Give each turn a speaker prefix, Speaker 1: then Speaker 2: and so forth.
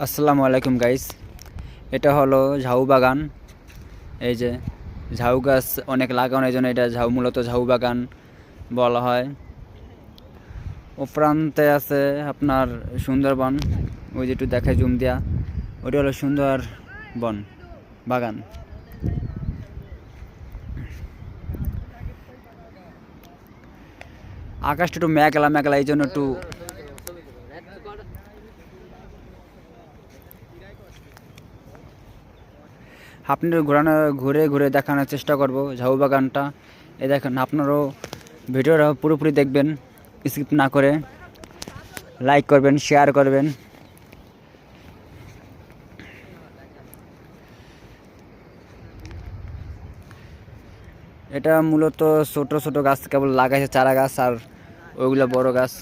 Speaker 1: আসসালামু আলাইকুম গাইস। এটা হলো ঝাউ বাগান। এই যে ঝাউ গাছ অনেক লাগানো, এই জন্য এটা মূলত ঝাউ বাগান বলা হয়। ও প্রান্তে আছে আপনার সুন্দরবন, ওই যে একটু দেখায় জুম দিয়া, ওটা হলো সুন্দরবন বাগান। আকাশটা একটু মেঘলা মেঘলা, এই জন্য একটু আপনার ঘুরে ঘুরে দেখানোর চেষ্টা করব ঝাউ বাগানটা। এই দেখেন, আপনারাও ভিডিওটা পুরোপুরি দেখবেন, স্কিপ না করে। লাইক করবেন, শেয়ার করবেন। এটা মূলত ছোট ছোট গাছ কেবল লাগাইছে, চারা গাছ, আর ওইগুলো বড় গাছ।